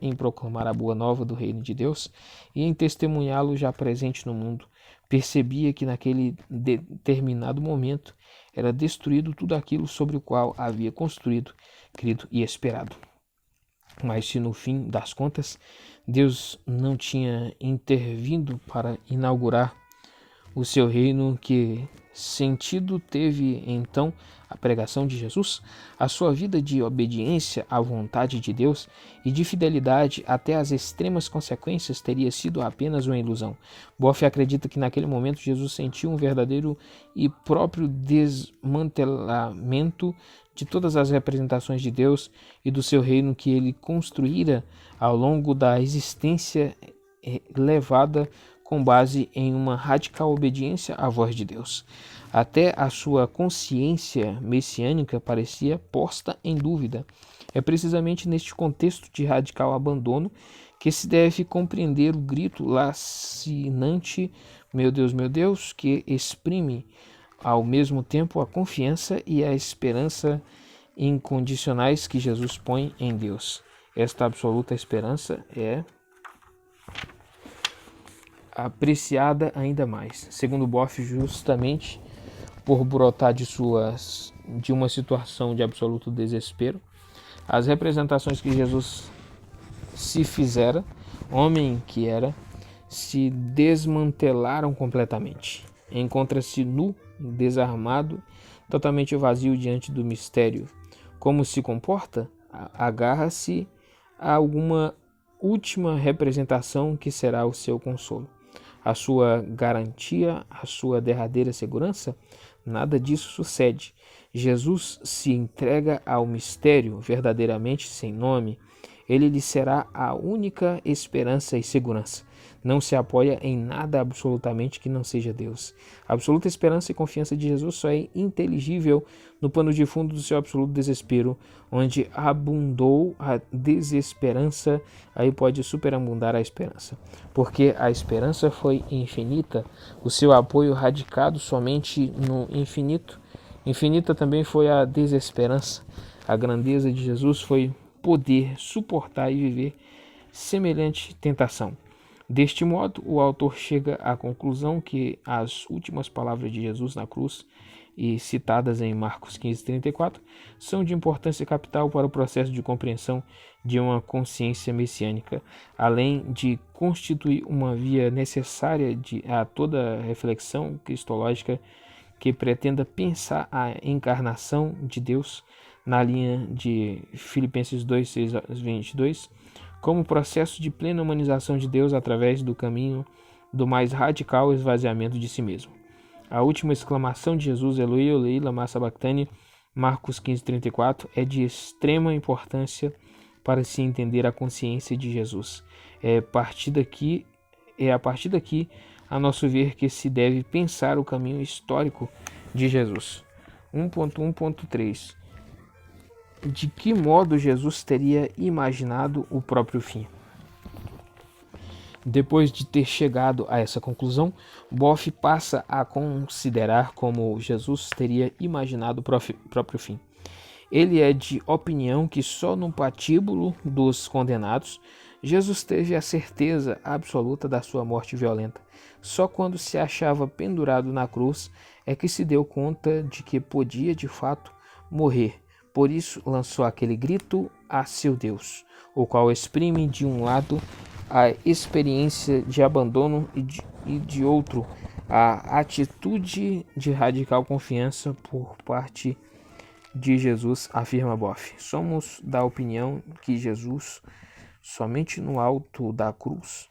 em proclamar a boa nova do reino de Deus e em testemunhá-lo já presente no mundo. Percebia que naquele determinado momento era destruído tudo aquilo sobre o qual havia construído, crido e esperado. Mas se no fim das contas Deus não tinha intervindo para inaugurar o seu reino, que sentido teve então a pregação de Jesus? A sua vida de obediência à vontade de Deus e de fidelidade até as extremas consequências teria sido apenas uma ilusão. Boff acredita que naquele momento Jesus sentiu um verdadeiro e próprio desmantelamento de todas as representações de Deus e do seu reino que ele construíra ao longo da existência levada com base em uma radical obediência à voz de Deus. Até a sua consciência messiânica parecia posta em dúvida. É precisamente neste contexto de radical abandono que se deve compreender o grito lacinante, meu Deus, que exprime ao mesmo tempo a confiança e a esperança incondicionais que Jesus põe em Deus. Esta absoluta esperança é apreciada ainda mais, segundo Boff, justamente por brotar de uma situação de absoluto desespero. As representações que Jesus se fizera, homem que era, se desmantelaram completamente. Encontra-se nu, desarmado, totalmente vazio diante do mistério. Como se comporta? Agarra-se a alguma última representação que será o seu consolo. A sua garantia, a sua derradeira segurança? Nada disso sucede. Jesus se entrega ao mistério verdadeiramente sem nome. Ele lhe será a única esperança e segurança. Não se apoia em nada absolutamente que não seja Deus. A absoluta esperança e confiança de Jesus só é inteligível no pano de fundo do seu absoluto desespero, onde abundou a desesperança, aí pode superabundar a esperança. Porque a esperança foi infinita, o seu apoio radicado somente no infinito. Infinita também foi a desesperança. A grandeza de Jesus foi poder suportar e viver semelhante tentação. Deste modo, o autor chega à conclusão que as últimas palavras de Jesus na cruz, e citadas em Marcos 15:34, são de importância capital para o processo de compreensão de uma consciência messiânica, além de constituir uma via necessária a toda reflexão cristológica que pretenda pensar a encarnação de Deus na linha de Filipenses 2:6-22, como processo de plena humanização de Deus através do caminho do mais radical esvaziamento de si mesmo. A última exclamação de Jesus, Eloi, Eloi, lama sabachthani, Marcos 15:34, é de extrema importância para se entender a consciência de Jesus. É a partir daqui, a nosso ver, que se deve pensar o caminho histórico de Jesus. 1.1.3 De que modo Jesus teria imaginado o próprio fim? Depois de ter chegado a essa conclusão, Boff passa a considerar como Jesus teria imaginado o próprio fim. Ele é de opinião que só no patíbulo dos condenados Jesus teve a certeza absoluta da sua morte violenta. Só quando se achava pendurado na cruz é que se deu conta de que podia de fato morrer. Por isso lançou aquele grito a seu Deus, o qual exprime de um lado a experiência de abandono e de outro a atitude de radical confiança por parte de Jesus, afirma Boff. Somos da opinião que Jesus, somente no alto da cruz,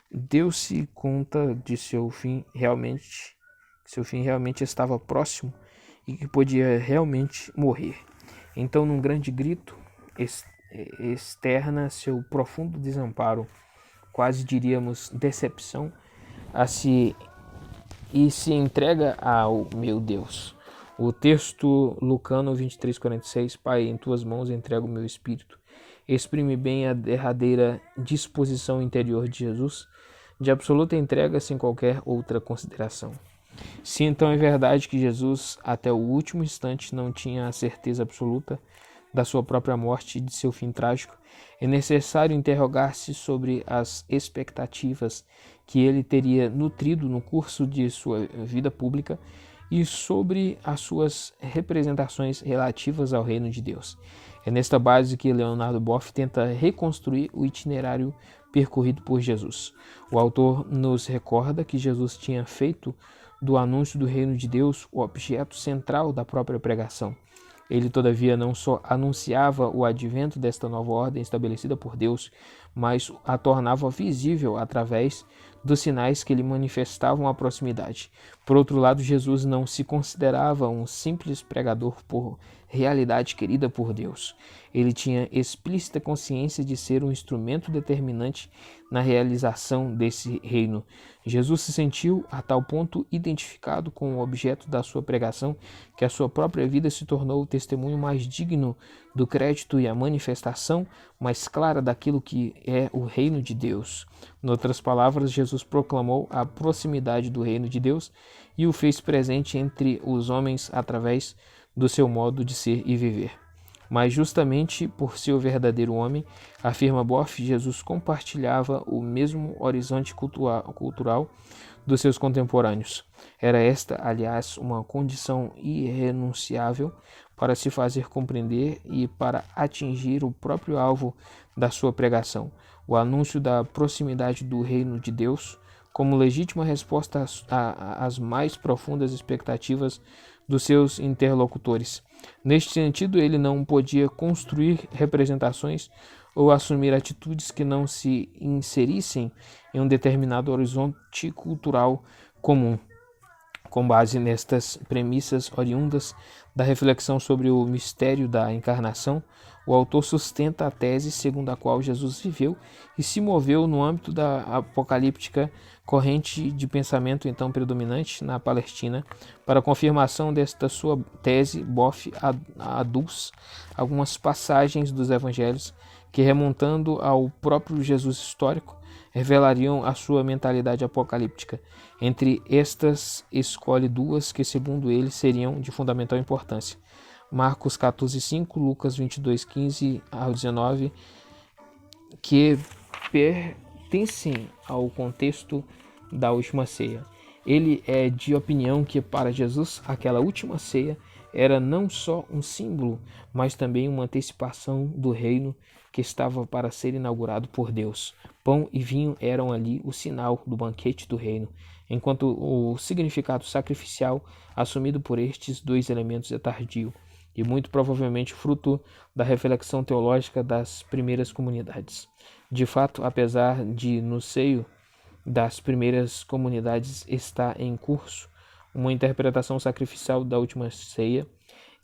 deu-se conta de seu fim realmente estava próximo e que podia realmente morrer. Então, num grande grito, externa seu profundo desamparo, quase diríamos decepção, e se entrega ao meu Deus. O texto Lucano 23:46, Pai, em tuas mãos entrego o meu espírito, exprime bem a derradeira disposição interior de Jesus, de absoluta entrega sem qualquer outra consideração. Se então é verdade que Jesus, até o último instante, não tinha a certeza absoluta da sua própria morte e de seu fim trágico, É necessário interrogar-se sobre as expectativas que ele teria nutrido no curso de sua vida pública e sobre as suas representações relativas ao reino de Deus. É nesta base que Leonardo Boff tenta reconstruir o itinerário percorrido por Jesus. O autor nos recorda que Jesus tinha feito do anúncio do reino de Deus o objeto central da própria pregação. Ele, todavia, não só anunciava o advento desta nova ordem estabelecida por Deus, mas a tornava visível através dos sinais que lhe manifestavam a proximidade. Por outro lado, Jesus não se considerava um simples pregador por realidade querida por Deus. Ele tinha explícita consciência de ser um instrumento determinante na realização desse reino. Jesus se sentiu a tal ponto identificado com o objeto da sua pregação que a sua própria vida se tornou o testemunho mais digno do crédito e a manifestação mais clara daquilo que é o reino de Deus. Em outras palavras, Jesus proclamou a proximidade do reino de Deus e o fez presente entre os homens através do seu modo de ser e viver. Mas justamente por ser o verdadeiro homem, afirma Boff, Jesus compartilhava o mesmo horizonte cultural dos seus contemporâneos. Era esta, aliás, uma condição irrenunciável para se fazer compreender e para atingir o próprio alvo da sua pregação, o anúncio da proximidade do reino de Deus, como legítima resposta às mais profundas expectativas dos seus interlocutores. Neste sentido, ele não podia construir representações ou assumir atitudes que não se inserissem em um determinado horizonte cultural comum. Com base nestas premissas oriundas da reflexão sobre o mistério da encarnação, o autor sustenta a tese segundo a qual Jesus viveu e se moveu no âmbito da apocalíptica corrente de pensamento então predominante na Palestina. Para confirmação desta sua tese, Boff aduz algumas passagens dos evangelhos que, remontando ao próprio Jesus histórico, revelariam a sua mentalidade apocalíptica. Entre estas, escolhe duas que, segundo ele, seriam de fundamental importância. Marcos 14:5, Lucas 22:15 ao 19, que pertencem ao contexto da última ceia. Ele é de opinião que para Jesus aquela última ceia era não só um símbolo, mas também uma antecipação do reino que estava para ser inaugurado por Deus. Pão e vinho eram ali o sinal do banquete do reino, enquanto o significado sacrificial assumido por estes dois elementos é tardio e muito provavelmente fruto da reflexão teológica das primeiras comunidades. De fato, apesar de no seio das primeiras comunidades estar em curso uma interpretação sacrificial da última ceia,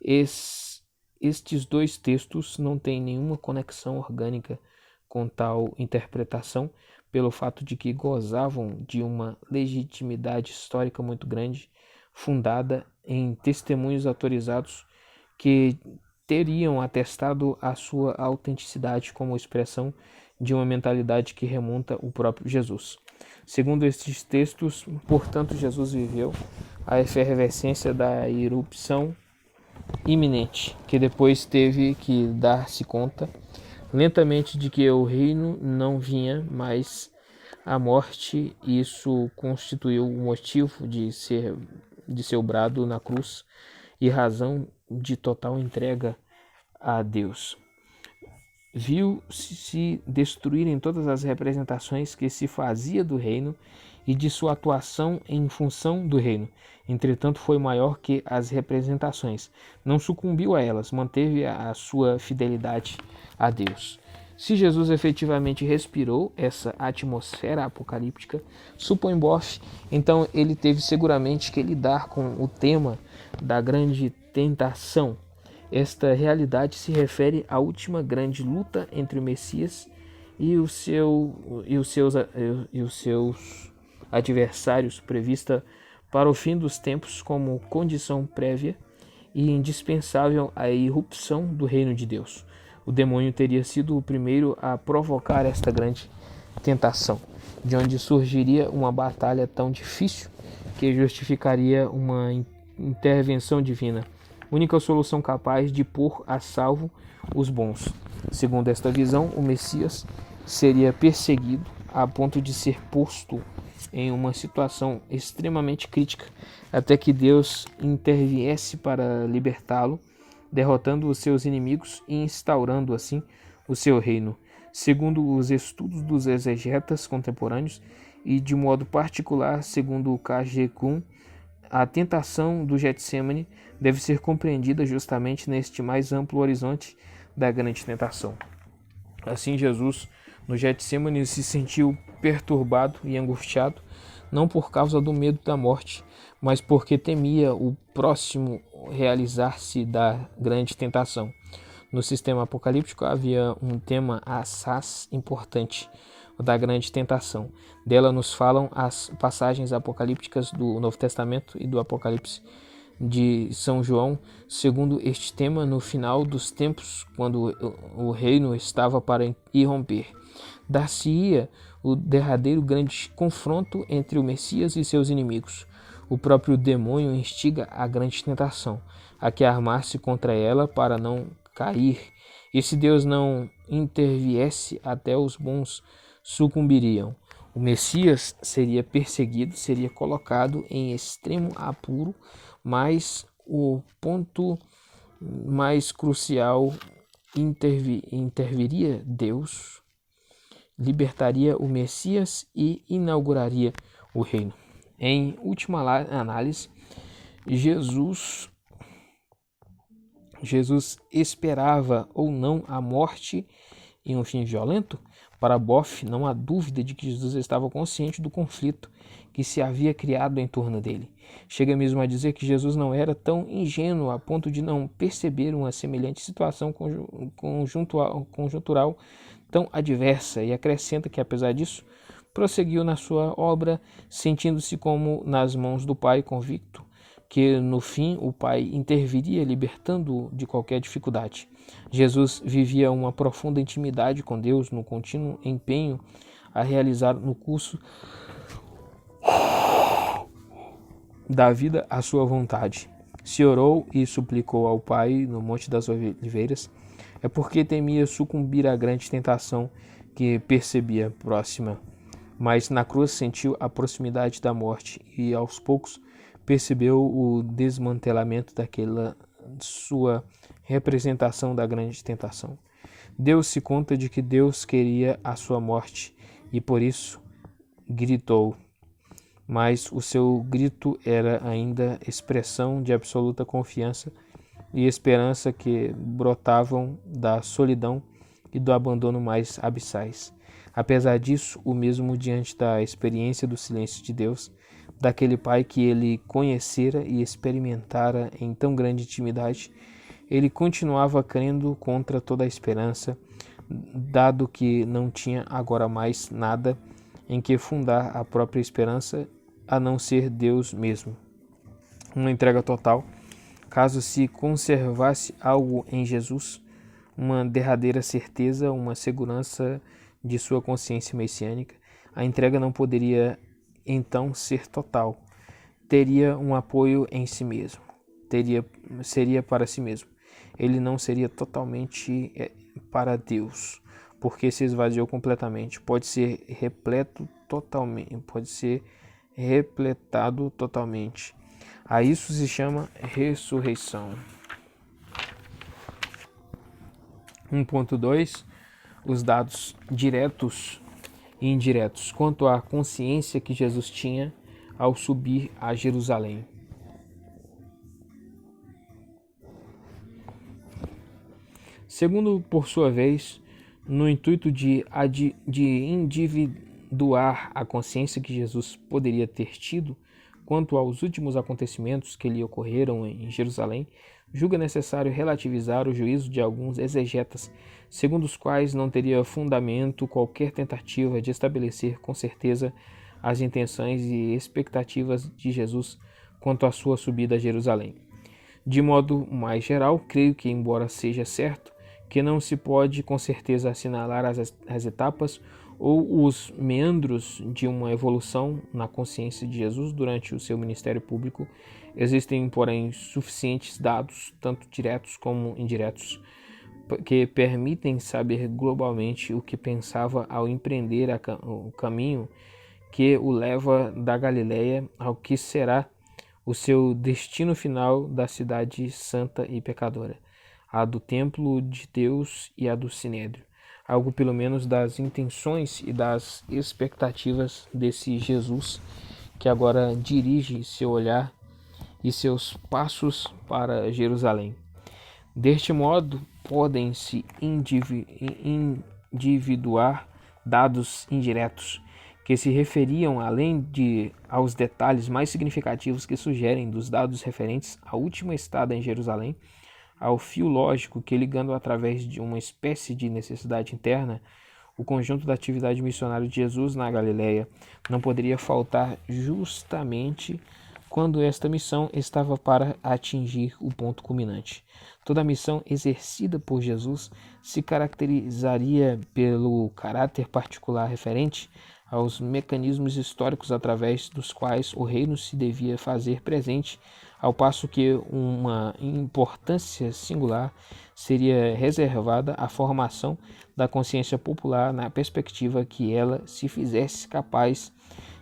estes dois textos não têm nenhuma conexão orgânica com tal interpretação, pelo fato de que gozavam de uma legitimidade histórica muito grande, fundada em testemunhos autorizados que teriam atestado a sua autenticidade como expressão de uma mentalidade que remonta ao próprio Jesus. Segundo estes textos, portanto, Jesus viveu a efervescência da irrupção iminente, que depois teve que dar-se conta lentamente de que o reino não vinha, mas a morte. Isso constituiu o motivo de seu brado na cruz e razão de total entrega a Deus. Viu-se destruírem todas as representações que se fazia do reino e de sua atuação em função do reino. Entretanto, foi maior que as representações. Não sucumbiu a elas, manteve a sua fidelidade a Deus. Se Jesus efetivamente respirou essa atmosfera apocalíptica, supõe Boff, então ele teve seguramente que lidar com o tema da grande tentação. Esta realidade se refere à última grande luta entre o Messias e os seus adversários, prevista para o fim dos tempos como condição prévia e indispensável à irrupção do reino de Deus. O demônio teria sido o primeiro a provocar esta grande tentação, de onde surgiria uma batalha tão difícil que justificaria uma intervenção divina. única solução capaz de pôr a salvo os bons. Segundo esta visão, o Messias seria perseguido a ponto de ser posto em uma situação extremamente crítica, até que Deus interviesse para libertá-lo, derrotando os seus inimigos e instaurando assim o seu reino. Segundo os estudos dos exegetas contemporâneos e de modo particular, segundo o K.G. Kuhn, a tentação do Getsemane deve ser compreendida justamente neste mais amplo horizonte da grande tentação. Assim, Jesus, no Getsemane, se sentiu perturbado e angustiado, não por causa do medo da morte, mas porque temia o próximo realizar-se da grande tentação. No sistema apocalíptico havia um tema assaz importante, o da grande tentação. Dela nos falam as passagens apocalípticas do Novo Testamento e do Apocalipse de São João. Segundo este tema, no final dos tempos, quando o reino estava para irromper, dar-se-ia o derradeiro grande confronto entre o Messias e seus inimigos. O próprio demônio instiga a grande tentação, a que armar-se contra ela para não cair, e se Deus não interviesse, até os bons sucumbiriam. O Messias seria perseguido, seria colocado em extremo apuro, mas o ponto mais crucial interviria Deus, libertaria o Messias e inauguraria o reino. Em última análise, Jesus esperava ou não a morte em um fim violento? Para Boff, não há dúvida de que Jesus estava consciente do conflito que se havia criado em torno dele. Chega mesmo a dizer que Jesus não era tão ingênuo a ponto de não perceber uma semelhante situação conjuntural tão adversa, e acrescenta que, apesar disso, prosseguiu na sua obra, sentindo-se como nas mãos do Pai, convicto que no fim o Pai interviria, libertando-o de qualquer dificuldade. Jesus vivia uma profunda intimidade com Deus, no contínuo empenho a realizar no curso da vida a sua vontade. Se orou e suplicou ao Pai no Monte das Oliveiras, é porque temia sucumbir à grande tentação que percebia próxima. Mas na cruz sentiu a proximidade da morte e aos poucos percebeu o desmantelamento daquela sua representação da grande tentação. Deu-se conta de que Deus queria a sua morte e por isso gritou. Mas o seu grito era ainda expressão de absoluta confiança e esperança que brotavam da solidão e do abandono mais abissais. Apesar disso, o mesmo diante da experiência do silêncio de Deus, daquele Pai que ele conhecera e experimentara em tão grande intimidade, ele continuava crendo contra toda a esperança, dado que não tinha agora mais nada em que fundar a própria esperança, a não ser Deus mesmo. Uma entrega total, caso se conservasse algo em Jesus, uma derradeira certeza, uma segurança de sua consciência messiânica, a entrega não poderia então ser total. Teria um apoio em si mesmo. Seria para si mesmo. Ele não seria totalmente para Deus, porque se esvaziou completamente. Pode ser repletado totalmente. A isso se chama ressurreição. 1.2 Os dados diretos e indiretos quanto à consciência que Jesus tinha ao subir a Jerusalém. Segundo, por sua vez, no intuito de individuar a consciência que Jesus poderia ter tido quanto aos últimos acontecimentos que lhe ocorreram em Jerusalém, julga necessário relativizar o juízo de alguns exegetas, segundo os quais não teria fundamento qualquer tentativa de estabelecer com certeza as intenções e expectativas de Jesus quanto à sua subida a Jerusalém. De modo mais geral, creio que, embora seja certo que não se pode com certeza assinalar as etapas ou os meandros de uma evolução na consciência de Jesus durante o seu ministério público, Existem, porém, suficientes dados, tanto diretos como indiretos, que permitem saber globalmente o que pensava ao empreender o caminho que o leva da Galiléia ao que será o seu destino final da cidade santa e pecadora, a do templo de Deus e a do Sinédrio. Algo pelo menos das intenções e das expectativas desse Jesus que agora dirige seu olhar e seus passos para Jerusalém. Deste modo, podem-se individuar dados indiretos que se referiam além aos detalhes mais significativos que sugerem dos dados referentes à última estada em Jerusalém, ao fio lógico que, ligando através de uma espécie de necessidade interna, o conjunto da atividade missionária de Jesus na Galiléia não poderia faltar justamente quando esta missão estava para atingir o ponto culminante. Toda a missão exercida por Jesus se caracterizaria pelo caráter particular referente aos mecanismos históricos através dos quais o reino se devia fazer presente, ao passo que uma importância singular seria reservada à formação da consciência popular na perspectiva que ela se fizesse capaz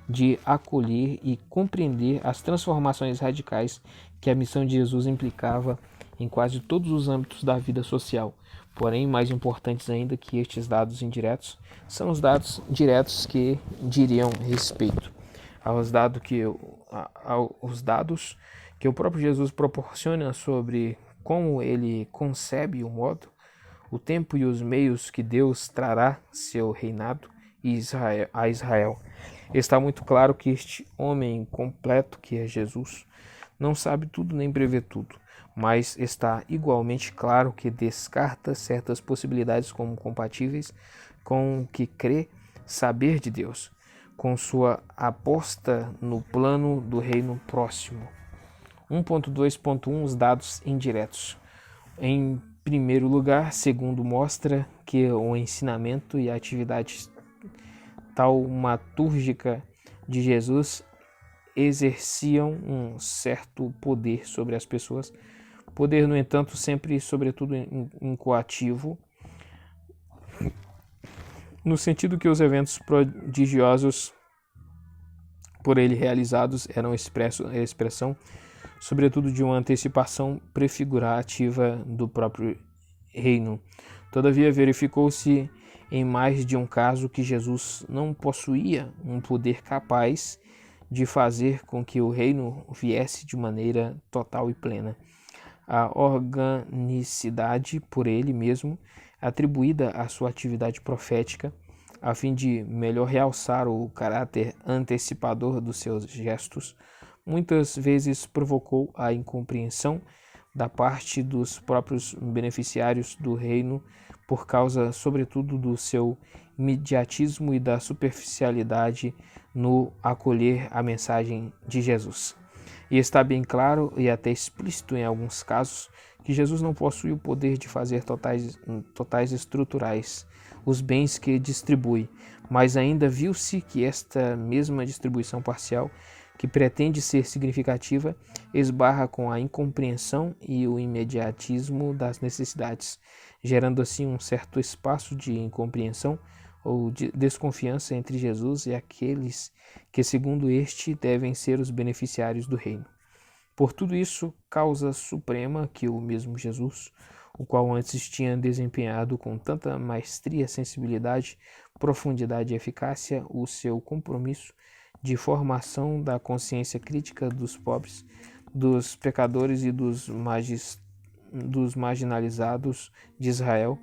de acolher e compreender as transformações radicais que a missão de Jesus implicava em quase todos os âmbitos da vida social. Porém, mais importantes ainda que estes dados indiretos são os dados diretos que diriam respeito aos dados que o próprio Jesus proporciona sobre como ele concebe o modo, o tempo e os meios que Deus trará seu reinado a Israel. Está muito claro que este homem completo, que é Jesus, não sabe tudo nem prevê tudo, mas está igualmente claro que descarta certas possibilidades como compatíveis com o que crê saber de Deus, com sua aposta no plano do reino próximo. 1.2.1 Os dados indiretos. Em primeiro lugar, segundo mostra que o ensinamento e a atividade taumatúrgica de Jesus exerciam um certo poder sobre as pessoas. Poder, no entanto, sempre, sobretudo, incoativo, no sentido que os eventos prodigiosos por ele realizados eram expressão, sobretudo, de uma antecipação prefigurativa do próprio reino. Todavia, verificou-se em mais de um caso que Jesus não possuía um poder capaz de fazer com que o reino viesse de maneira total e plena. A organicidade por ele mesmo, atribuída à sua atividade profética, a fim de melhor realçar o caráter antecipador dos seus gestos, muitas vezes provocou a incompreensão da parte dos próprios beneficiários do reino por causa, sobretudo, do seu imediatismo e da superficialidade no acolher a mensagem de Jesus. E está bem claro e até explícito em alguns casos que Jesus não possui o poder de fazer totais estruturais os bens que distribui, mas ainda viu-se que esta mesma distribuição parcial, que pretende ser significativa, esbarra com a incompreensão e o imediatismo das necessidades, gerando assim um certo espaço de incompreensão ou de desconfiança entre Jesus e aqueles que, segundo este, devem ser os beneficiários do reino. Por tudo isso, causa suprema que o mesmo Jesus, o qual antes tinha desempenhado com tanta maestria, sensibilidade, profundidade e eficácia o seu compromisso de formação da consciência crítica dos pobres, dos pecadores e dos marginalizados de Israel,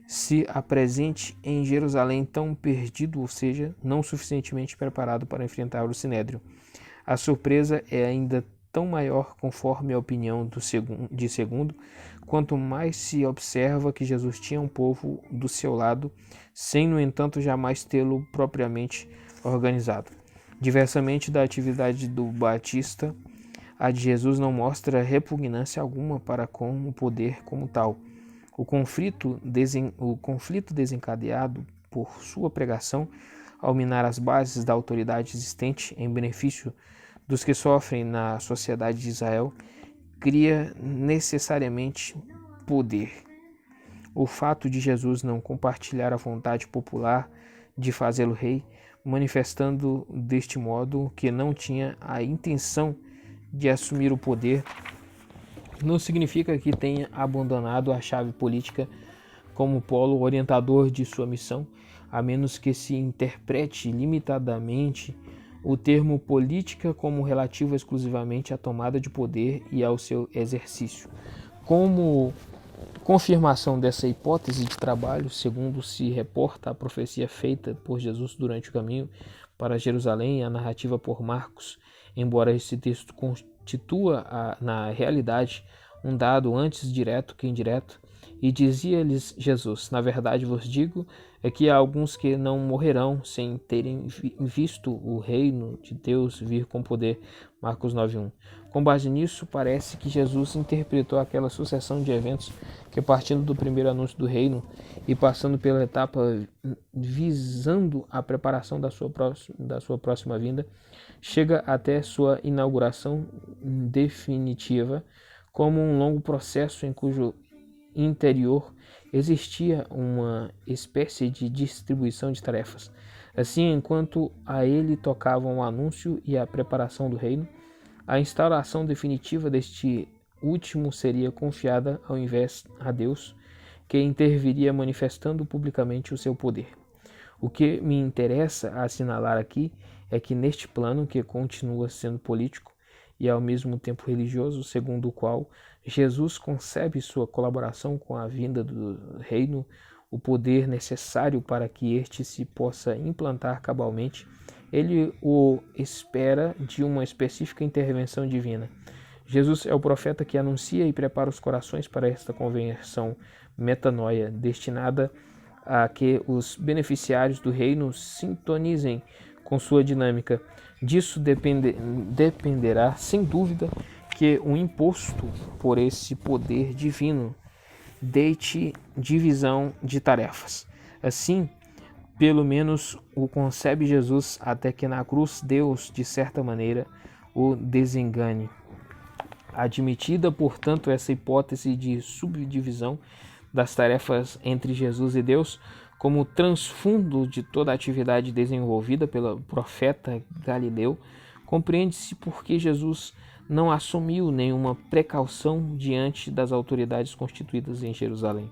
se apresente em Jerusalém tão perdido, ou seja, não suficientemente preparado para enfrentar o Sinédrio. A surpresa é ainda tão maior conforme a opinião de segundo, quanto mais se observa que Jesus tinha um povo do seu lado, sem, no entanto, jamais tê-lo propriamente organizado. Diversamente da atividade do Batista, a de Jesus não mostra repugnância alguma para com o poder como tal. O conflito desencadeado por sua pregação, ao minar as bases da autoridade existente em benefício dos que sofrem na sociedade de Israel cria necessariamente poder. O fato de Jesus não compartilhar a vontade popular de fazê-lo rei, manifestando deste modo que não tinha a intenção de assumir o poder, não significa que tenha abandonado a chave política como polo orientador de sua missão, a menos que se interprete limitadamente o termo política como relativo exclusivamente à tomada de poder e ao seu exercício. Como confirmação dessa hipótese de trabalho, segundo se reporta a profecia feita por Jesus durante o caminho para Jerusalém, a narrativa por Marcos, embora esse texto constitua na realidade um dado antes direto que indireto, e dizia-lhes Jesus: na verdade vos digo, é que há alguns que não morrerão sem terem visto o reino de Deus vir com poder. Marcos 9:1. Com base nisso, parece que Jesus interpretou aquela sucessão de eventos que, partindo do primeiro anúncio do reino e passando pela etapa visando a preparação da sua próxima vinda, chega até sua inauguração definitiva, como um longo processo em cujo interior existia uma espécie de distribuição de tarefas. Assim, enquanto a ele tocavam o anúncio e a preparação do reino, a instauração definitiva deste último seria confiada ao invés a Deus, que interviria manifestando publicamente o seu poder. O que me interessa assinalar aqui é que neste plano, que continua sendo político e ao mesmo tempo religioso, segundo o qual Jesus concebe sua colaboração com a vinda do reino, o poder necessário para que este se possa implantar cabalmente, ele o espera de uma específica intervenção divina. Jesus é o profeta que anuncia e prepara os corações para esta conversão metanoia, destinada a que os beneficiários do reino sintonizem com sua dinâmica. Disso dependerá, sem dúvida, que o imposto por esse poder divino deite divisão de tarefas. Assim, pelo menos o concebe Jesus, até que na cruz Deus, de certa maneira, o desengane. Admitida, portanto, essa hipótese de subdivisão das tarefas entre Jesus e Deus, como transfundo de toda a atividade desenvolvida pelo profeta Galileu, compreende-se por que Jesus não assumiu nenhuma precaução diante das autoridades constituídas em Jerusalém.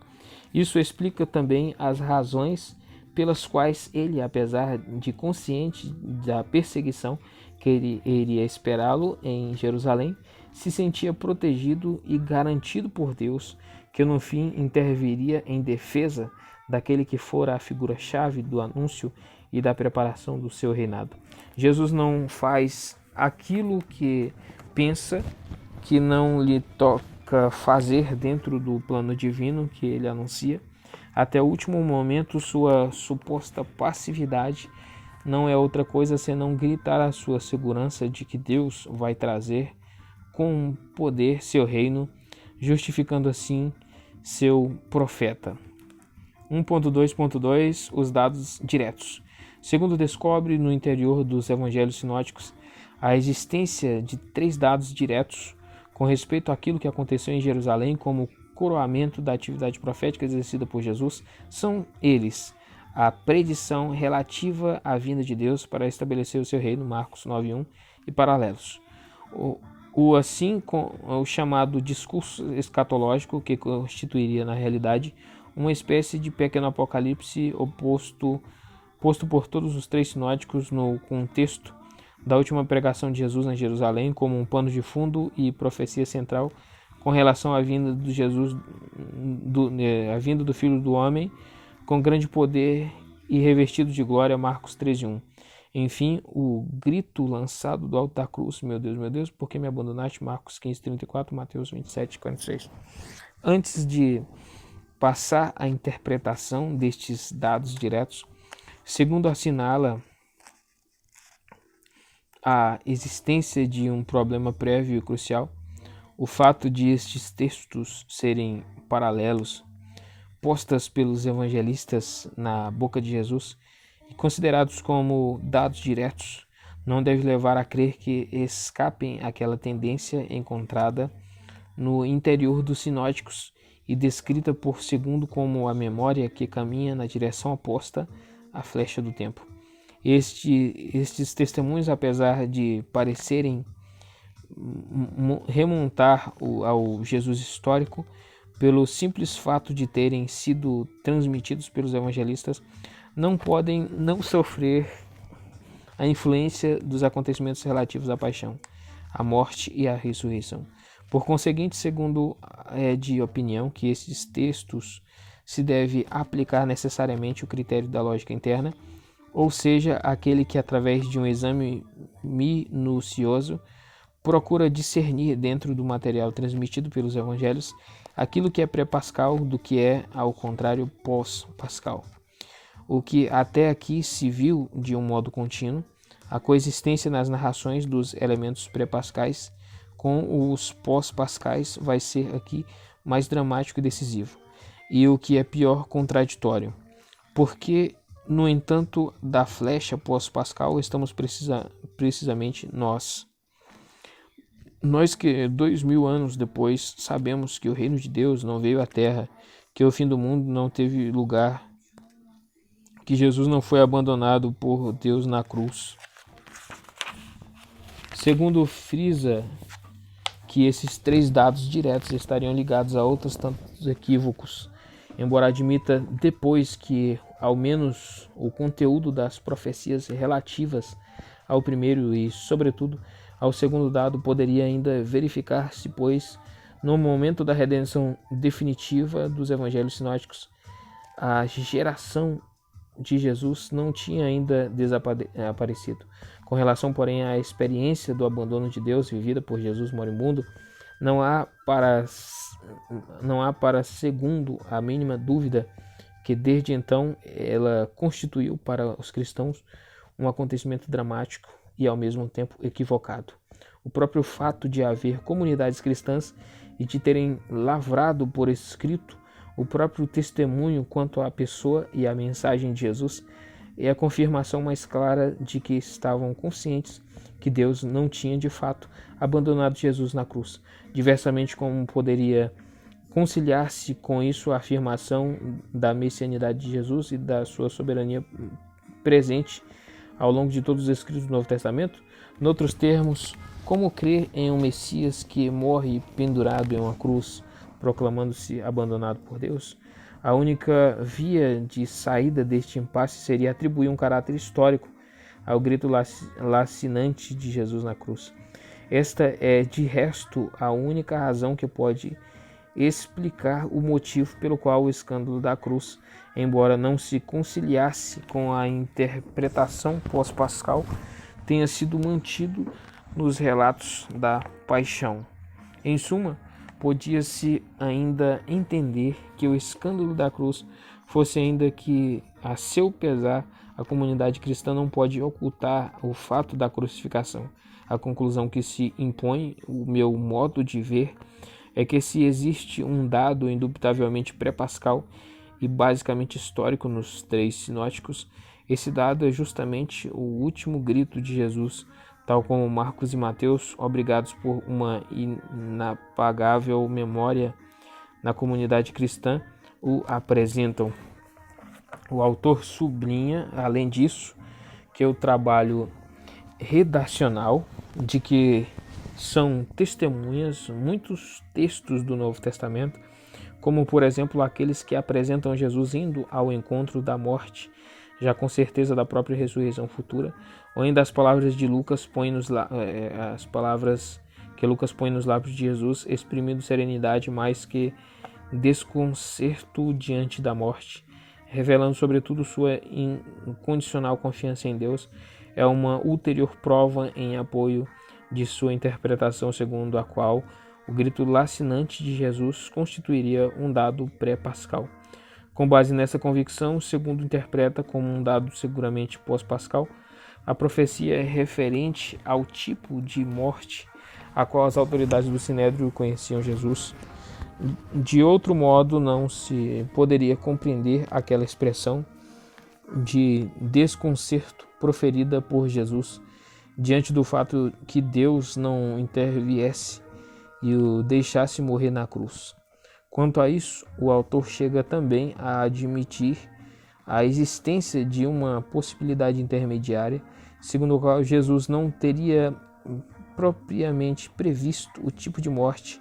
Isso explica também as razões pelas quais ele, apesar de consciente da perseguição que ele iria esperá-lo em Jerusalém, se sentia protegido e garantido por Deus, que no fim interviria em defesa daquele que fora a figura-chave do anúncio e da preparação do seu reinado. Jesus não faz aquilo que pensa que não lhe toca fazer dentro do plano divino que ele anuncia. Até o último momento, sua suposta passividade não é outra coisa senão gritar a sua segurança de que Deus vai trazer com poder seu reino, justificando assim seu profeta. 1.2.2 Os dados diretos. Segundo descobre no interior dos evangelhos sinóticos a existência de 3 dados diretos com respeito àquilo que aconteceu em Jerusalém como coroamento da atividade profética exercida por Jesus, são eles: a predição relativa à vinda de Deus para estabelecer o seu reino, Marcos 9:1, e paralelos. O chamado discurso escatológico, que constituiria na realidade uma espécie de pequeno apocalipse posto por todos os 3 sinóticos no contexto da última pregação de Jesus em Jerusalém, como um pano de fundo e profecia central com relação à vinda de Jesus, a vinda do Filho do Homem, com grande poder e revestido de glória, Marcos 13:1. Enfim, o grito lançado do alto da cruz: meu Deus, por que me abandonaste? Marcos 15:34, Mateus 27:46. Antes de passar à interpretação destes dados diretos, segundo assinala a existência de um problema prévio e crucial, o fato de estes textos serem paralelos, postas pelos evangelistas na boca de Jesus e considerados como dados diretos, não deve levar a crer que escapem àquela tendência encontrada no interior dos sinóticos e descrita por segundo como a memória que caminha na direção oposta à flecha do tempo. Estes testemunhos, apesar de parecerem remontar ao Jesus histórico, pelo simples fato de terem sido transmitidos pelos evangelistas, não podem não sofrer a influência dos acontecimentos relativos à paixão, à morte e à ressurreição. Por conseguinte, segundo é de opinião que esses textos se deve aplicar necessariamente o critério da lógica interna, ou seja, aquele que, através de um exame minucioso, procura discernir dentro do material transmitido pelos evangelhos aquilo que é pré-pascal do que é, ao contrário, pós-pascal. O que até aqui se viu de um modo contínuo, a coexistência nas narrações dos elementos pré-pascais com os pós-pascais vai ser aqui mais dramático e decisivo, e o que é pior, contraditório. Porque, no entanto, da flecha pós-pascal estamos precisamente nós. Nós que 2000 anos depois sabemos que o reino de Deus não veio à terra, que o fim do mundo não teve lugar, que Jesus não foi abandonado por Deus na cruz. Segundo frisa que esses três dados diretos estariam ligados a outros tantos equívocos, embora admita depois que, ao menos, o conteúdo das profecias relativas ao primeiro e, sobretudo, ao segundo dado poderia ainda verificar-se, pois, no momento da redenção definitiva dos evangelhos sinóticos, a geração de Jesus não tinha ainda desaparecido. Com relação, porém, à experiência do abandono de Deus vivida por Jesus moribundo, não há para segundo a mínima dúvida que desde então ela constituiu para os cristãos um acontecimento dramático e ao mesmo tempo equivocado. O próprio fato de haver comunidades cristãs e de terem lavrado por escrito o próprio testemunho quanto à pessoa e à mensagem de Jesus é a confirmação mais clara de que estavam conscientes que Deus não tinha de fato abandonado Jesus na cruz. Diversamente, como poderia conciliar-se com isso a afirmação da messianidade de Jesus e da sua soberania presente ao longo de todos os escritos do Novo Testamento? Noutros termos, como crer em um Messias que morre pendurado em uma cruz, proclamando-se abandonado por Deus? A única via de saída deste impasse seria atribuir um caráter histórico ao grito lacinante de Jesus na cruz. Esta é, de resto, a única razão que pode explicar o motivo pelo qual o escândalo da cruz, embora não se conciliasse com a interpretação pós-pascal, tenha sido mantido nos relatos da paixão. Em suma, podia-se ainda entender que o escândalo da cruz fosse ainda que, a seu pesar, a comunidade cristã não pode ocultar o fato da crucificação. A conclusão que se impõe, o meu modo de ver, é que se existe um dado indubitavelmente pré-pascal e basicamente histórico nos três sinóticos, esse dado é justamente o último grito de Jesus, tal como Marcos e Mateus, obrigados por uma inapagável memória na comunidade cristã, o apresentam. O autor sublinha, além disso, que o trabalho redacional de que são testemunhas muitos textos do Novo Testamento, como, por exemplo, aqueles que apresentam Jesus indo ao encontro da morte, já com certeza da própria ressurreição futura, ou ainda as palavras de Lucas as palavras que Lucas põe nos lábios de Jesus, exprimindo serenidade mais que desconcerto diante da morte, revelando sobretudo sua incondicional confiança em Deus, é uma ulterior prova em apoio de sua interpretação segundo a qual o grito lacinante de Jesus constituiria um dado pré-pascal. Com base nessa convicção, segundo interpreta como um dado seguramente pós-pascal, a profecia é referente ao tipo de morte a qual as autoridades do Sinédrio conheciam Jesus. De outro modo, não se poderia compreender aquela expressão de desconcerto proferida por Jesus diante do fato que Deus não interviesse e o deixasse morrer na cruz. Quanto a isso, o autor chega também a admitir a existência de uma possibilidade intermediária, segundo a qual Jesus não teria propriamente previsto o tipo de morte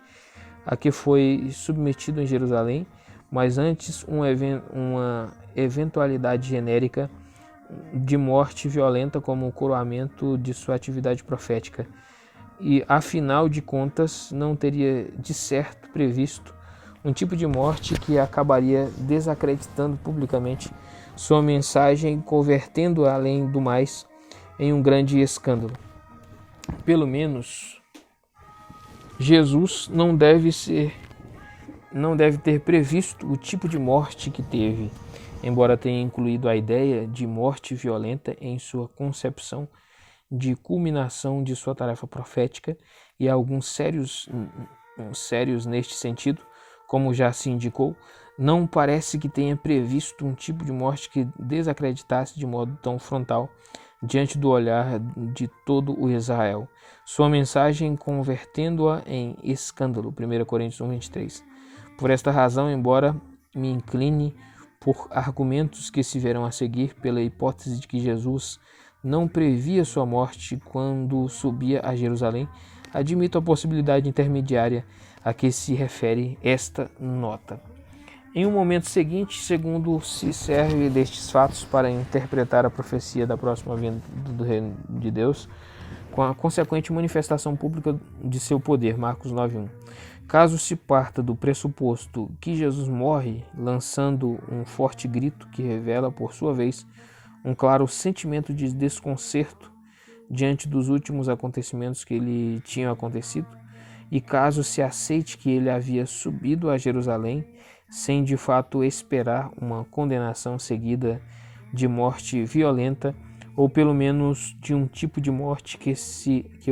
a que foi submetido em Jerusalém, mas antes uma eventualidade genérica de morte violenta como coroamento de sua atividade profética. E, afinal de contas, não teria de certo previsto um tipo de morte que acabaria desacreditando publicamente sua mensagem, convertendo-a, além do mais, em um grande escândalo. Pelo menos, Jesus não deve ter previsto o tipo de morte que teve, embora tenha incluído a ideia de morte violenta em sua concepção de culminação de sua tarefa profética, e alguns sérios neste sentido, como já se indicou, não parece que tenha previsto um tipo de morte que desacreditasse de modo tão frontal diante do olhar de todo o Israel sua mensagem, convertendo-a em escândalo. 1 Coríntios 1:23. Por esta razão, embora me incline por argumentos que se verão a seguir pela hipótese de que Jesus não previa sua morte quando subia a Jerusalém, admito a possibilidade intermediária a que se refere esta nota. Em um momento seguinte, segundo se serve destes fatos para interpretar a profecia da próxima vinda do reino de Deus, com a consequente manifestação pública de seu poder, Marcos 9:1. Caso se parta do pressuposto que Jesus morre lançando um forte grito que revela, por sua vez, um claro sentimento de desconcerto diante dos últimos acontecimentos que lhe tinham acontecido, e caso se aceite que ele havia subido a Jerusalém sem de fato esperar uma condenação seguida de morte violenta, ou pelo menos de um tipo de morte que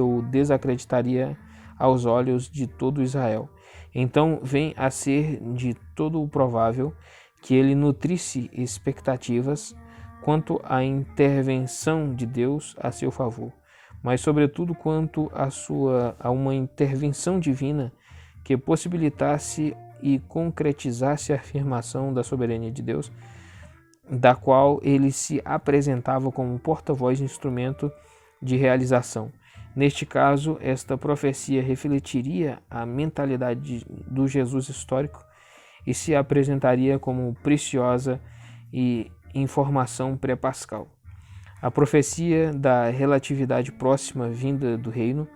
o desacreditaria aos olhos de todo Israel, então vem a ser de todo provável que ele nutrisse expectativas quanto à intervenção de Deus a seu favor, mas sobretudo quanto a uma intervenção divina que possibilitasse e concretizasse a afirmação da soberania de Deus, da qual ele se apresentava como porta-voz e instrumento de realização. Neste caso, esta profecia refletiria a mentalidade do Jesus histórico e se apresentaria como preciosa e informação pré-pascal. A profecia da relatividade próxima vinda do reino,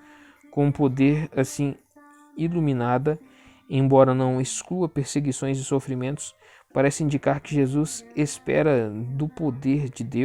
com poder assim iluminada, embora não exclua perseguições e sofrimentos, parece indicar que Jesus espera do poder de Deus